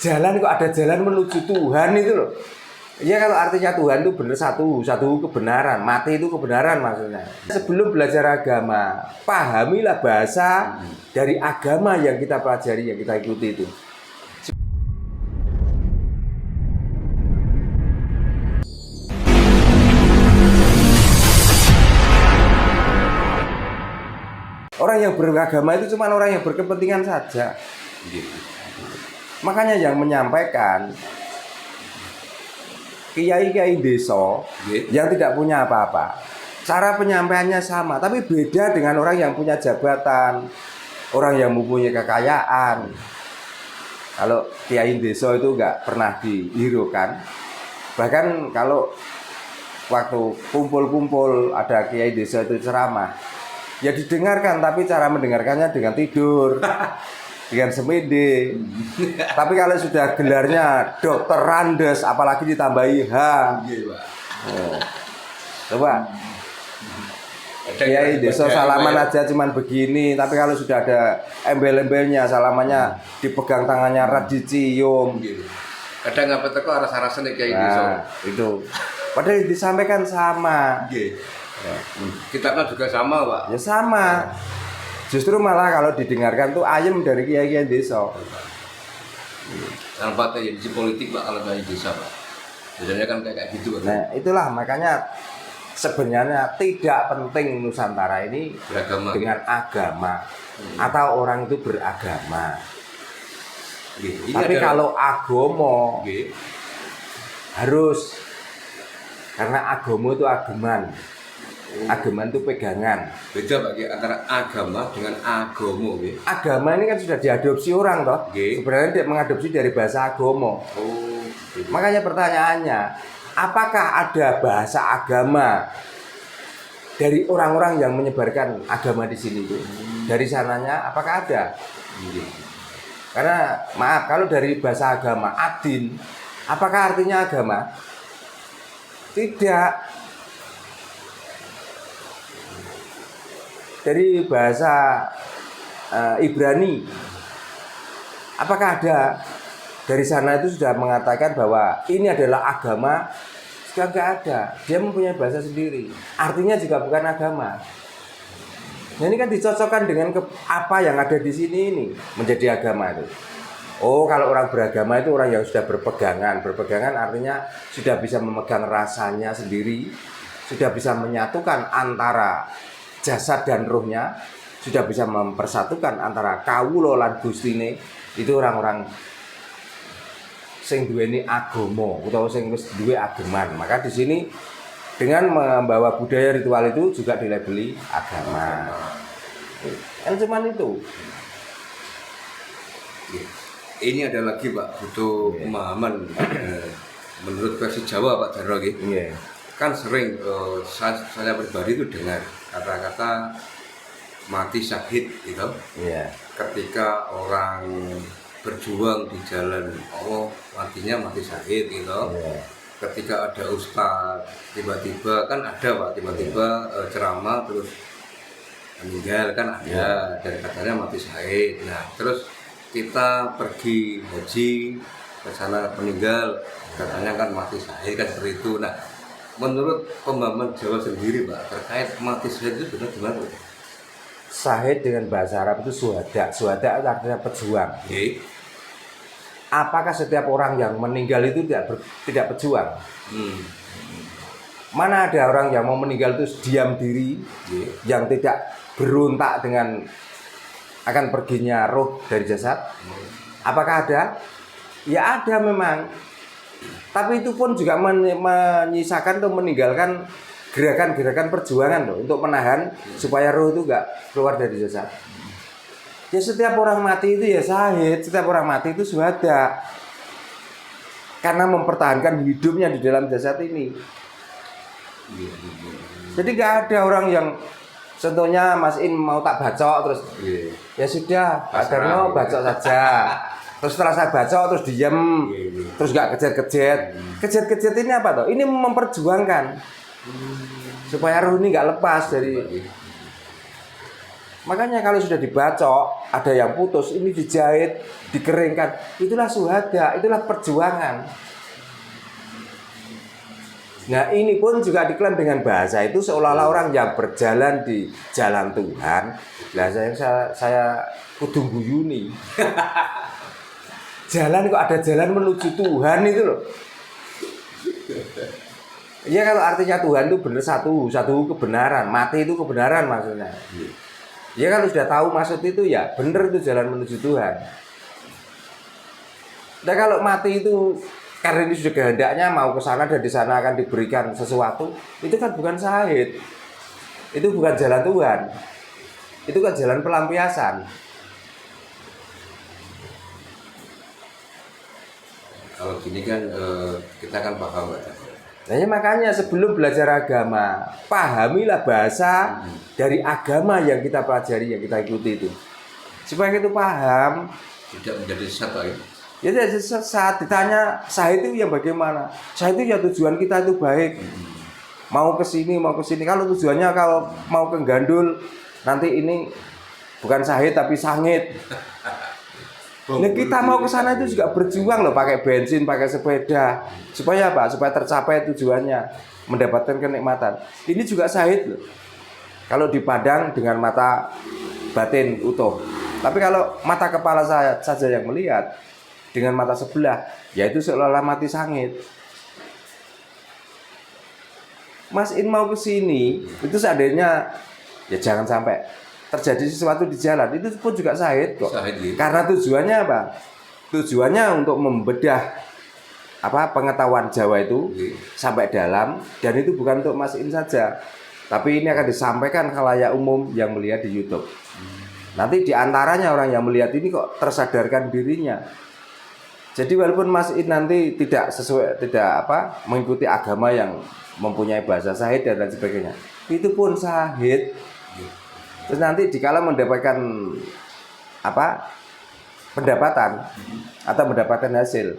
jalan kok ada jalan menuju Tuhan itu loh. Ya kalau artinya Tuhan itu benar satu kebenaran, mati itu kebenaran maksudnya. Sebelum belajar agama, pahamilah bahasa dari agama yang kita pelajari, yang kita ikuti itu. Orang yang beragama itu cuma orang yang berkepentingan saja. Makanya yang menyampaikan kiai-kiai desa yang tidak punya apa-apa, cara penyampaiannya sama, tapi beda dengan orang yang punya jabatan, orang yang mempunyai kekayaan. Kalau kiai desa itu nggak pernah dihiraukan. Bahkan kalau waktu kumpul-kumpul ada kiai desa itu ceramah, ya didengarkan, tapi cara mendengarkannya dengan tidur. Dengan semede. Tapi kalau sudah gelarnya Dokter Randes, apalagi ditambahi H. Coba. Ya desa salaman aja cuman begini, tapi kalau sudah ada embel-embelnya, salamannya dipegang tangannya erat dicium. Kadang apa teko aras-arasan kayak desa. Itu. Padahal disampaikan sama. Kitabnya juga sama, Pak. Ya sama. Justru malah kalau didengarkan tuh ayem dari kiai-kiai desa. Tanpa kayak di politik, Pak, kalau dari desa, Pak. Biasanya kan kayak gitu, Pak. Nah, itulah makanya sebenarnya tidak penting Nusantara ini beragama dengan agama atau orang itu beragama. Tapi kalau agomo harus, karena agomo itu ageman. Ageman itu pegangan. Beda Pak antara agama dengan agomo. Agama ini kan sudah diadopsi orang toh. Sebenarnya dia mengadopsi dari bahasa agomo. Makanya pertanyaannya, apakah ada bahasa agama dari orang-orang yang menyebarkan agama di sini itu? Dari sananya apakah ada? Karena maaf, kalau dari bahasa agama adin, apakah artinya agama? Tidak. Dari bahasa Ibrani, apakah ada? Dari sana itu sudah mengatakan bahwa ini adalah agama. Juga nggak ada. Dia mempunyai bahasa sendiri. Artinya juga bukan agama. Nah, ini kan dicocokkan dengan apa yang ada di sini ini menjadi agama itu. Oh, kalau orang beragama itu orang yang sudah berpegangan. Berpegangan artinya sudah bisa memegang rasanya sendiri, sudah bisa menyatukan antara jasad dan ruhnya, sudah bisa mempersatukan antara kawula lan gustine. Itu orang-orang sing duweni agama utawa sing wis duwe ageman. Maka di sini dengan membawa budaya ritual itu juga dilabeli agama. Kan cuman itu. Ini ada lagi Pak, butuh pemahaman menurut versi Jawa Pak Jarwo gitu. Kan sering saya pribadi itu dengar kata-kata mati syahid gitu. Ketika orang berjuang di jalan Allah, matinya mati syahid gitu. Ketika ada ustadz tiba-tiba kan ada Pak, tiba-tiba ceramah terus meninggal kan ada, dan katanya mati syahid. Nah terus kita pergi haji ke sana meninggal, katanya kan mati syahid kan seperti itu. Nah menurut pemahaman Jawa sendiri Pak terkait mati syahid itu benar gimana? Syahid dengan bahasa Arab itu syuhada. Syuhada itu artinya pejuang. Apakah setiap orang yang meninggal itu tidak pejuang? Mana ada orang yang mau meninggal itu diam diri, yang tidak berontak dengan akan perginya roh dari jasad? Apakah ada? Ya ada memang. Tapi itu pun juga menyisakan atau meninggalkan gerakan-gerakan perjuangan loh, untuk menahan supaya roh itu enggak keluar dari jasad. Ya setiap orang mati itu ya syahid, setiap orang mati itu syuhada. Karena mempertahankan hidupnya di dalam jasad ini. Jadi enggak ada orang yang contohnya Mas In mau tak bacok terus ya sudah, Pak Darno bacok saja. Terus setelah saya bacok terus diem, terus enggak kejet-kejet. Kejet-kejet ini apa toh? Ini memperjuangkan supaya roh ini enggak lepas dari. Makanya kalau sudah dibacok, ada yang putus, ini dijahit, dikeringkan, itulah syuhada, itulah perjuangan. Nah ini pun juga diklaim dengan bahasa itu seolah-olah orang yang berjalan di jalan Tuhan. Nah saya kudu guyuni. Jalan kok ada jalan menuju Tuhan itu loh. Ya kalau artinya Tuhan itu benar satu kebenaran, mati itu kebenaran maksudnya. Ya kalau sudah tahu maksud itu ya benar itu jalan menuju Tuhan. Nah kalau mati itu karena ini sudah kehendaknya mau ke sana dan di sana akan diberikan sesuatu, itu kan bukan syahid. Itu bukan jalan Tuhan. Itu kan jalan pelampiasan. Kalau gini kan kita kan paham. Nah, ya makanya sebelum belajar agama, pahamilah bahasa dari agama yang kita pelajari, yang kita ikuti itu. Supaya kita paham. Tidak menjadi sesat lagi. Ya tidak sesat. Ditanya, syahid itu yang bagaimana? Syahid itu ya tujuan kita itu baik. Mau ke sini. Kalau tujuannya kalau mau ke Gandul, nanti ini bukan syahid tapi sangit. Nah kita mau ke sana itu juga berjuang loh, pakai bensin, pakai sepeda, supaya apa? Supaya tercapai tujuannya, mendapatkan kenikmatan. Ini juga syahid loh. Kalau dipandang dengan mata batin utuh. Tapi kalau mata kepala saya saja yang melihat dengan mata sebelah, yaitu seolah-olah mati sangit. Mas In mau ke sini, itu seandainya ya jangan sampai terjadi sesuatu di jalan, itu pun juga syahid kok. Syahid, ya. Karena tujuannya apa? Tujuannya untuk membedah pengetahuan Jawa itu sampai dalam, dan itu bukan untuk Mas In saja. Tapi ini akan disampaikan ke khalayak umum yang melihat di YouTube. Nanti diantaranya orang yang melihat ini kok tersadarkan dirinya. Jadi walaupun Mas In nanti tidak mengikuti agama yang mempunyai bahasa syahid dan lain sebagainya, itu pun syahid. Terus nanti dikala mendapatkan pendapatan atau mendapatkan hasil,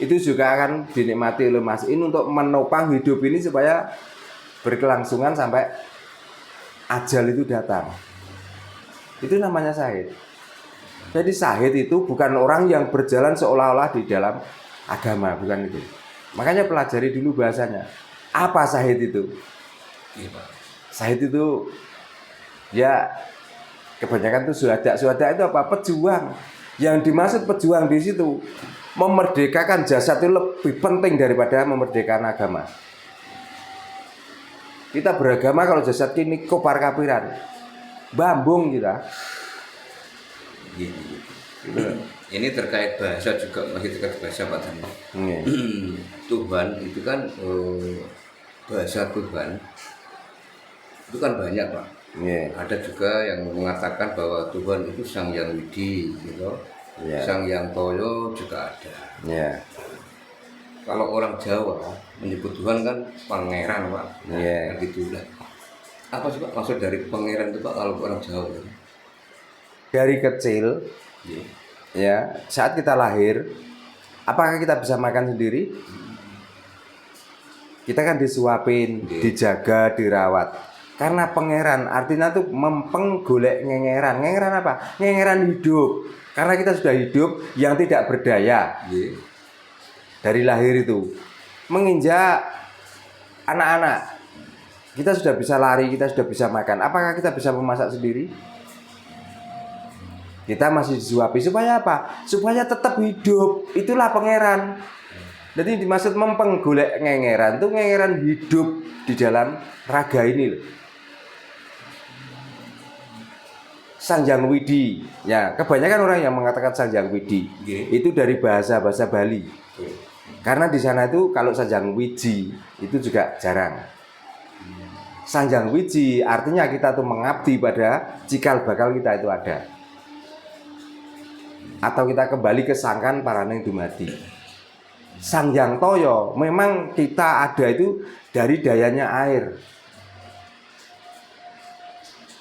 itu juga akan dinikmati oleh Mas In untuk menopang hidup ini supaya berkelangsungan sampai ajal itu datang. Itu namanya syahid. Jadi syahid itu bukan orang yang berjalan seolah-olah di dalam agama, bukan itu. Makanya pelajari dulu bahasanya. Apa syahid itu? Syahid itu ya kebanyakan itu syuhada. Syuhada itu apa? Pejuang. Yang dimaksud pejuang di situ memerdekakan jasad itu lebih penting daripada memerdekakan agama. Kita beragama kalau jasad ini kopar kapiran, bambung kita. Ini terkait bahasa juga, masih terkait bahasa Pak Dharma. Tuhan itu kan bahasa Tuhan itu kan banyak Pak. Ada juga yang mengatakan bahwa Tuhan itu Sang Yang Widi, gitu. Sang Yang Toyo juga ada. Kalau orang Jawa menyebut Tuhan kan pangeran Pak. Gitulah. Apa sih Pak maksud dari pangeran itu Pak kalau orang Jawa? Dari kecil, ya saat kita lahir, apakah kita bisa makan sendiri? Kita kan disuapin, dijaga, dirawat. Karena pangeran artinya tuh mempeng golek ngengeran. Ngengeran apa? Ngengeran hidup. Karena kita sudah hidup yang tidak berdaya. Dari lahir itu menginjak anak-anak, kita sudah bisa lari, kita sudah bisa makan. Apakah kita bisa memasak sendiri? Kita masih disuapi supaya apa? Supaya tetap hidup. Itulah pangeran. Jadi dimaksud mempeng golek ngengeran itu ngengeran hidup di dalam raga ini loh. Sang Yang Widi. Ya, kebanyakan orang yang mengatakan Sang Yang Widi itu dari bahasa Bali. Karena di sana itu kalau Sang Yang Wiji itu juga jarang. Sang Yang Wiji artinya kita tuh mengabdi pada cikal bakal kita itu ada. Atau kita kembali ke sangkan paraneng dumadi. Sang Yang Toyo memang kita ada itu dari dayanya air.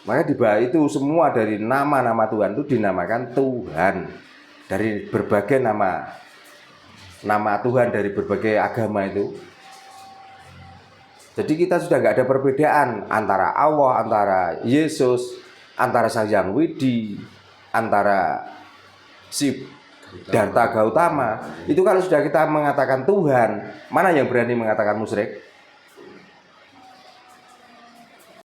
Maka di bawah itu semua dari nama-nama Tuhan itu dinamakan Tuhan. Dari berbagai nama Tuhan dari berbagai agama itu. Jadi kita sudah nggak ada perbedaan antara Allah, antara Yesus, antara Sang Hyang Widi, antara si Darta Gautama. Itu kalau sudah kita mengatakan Tuhan, mana yang berani mengatakan musyrik?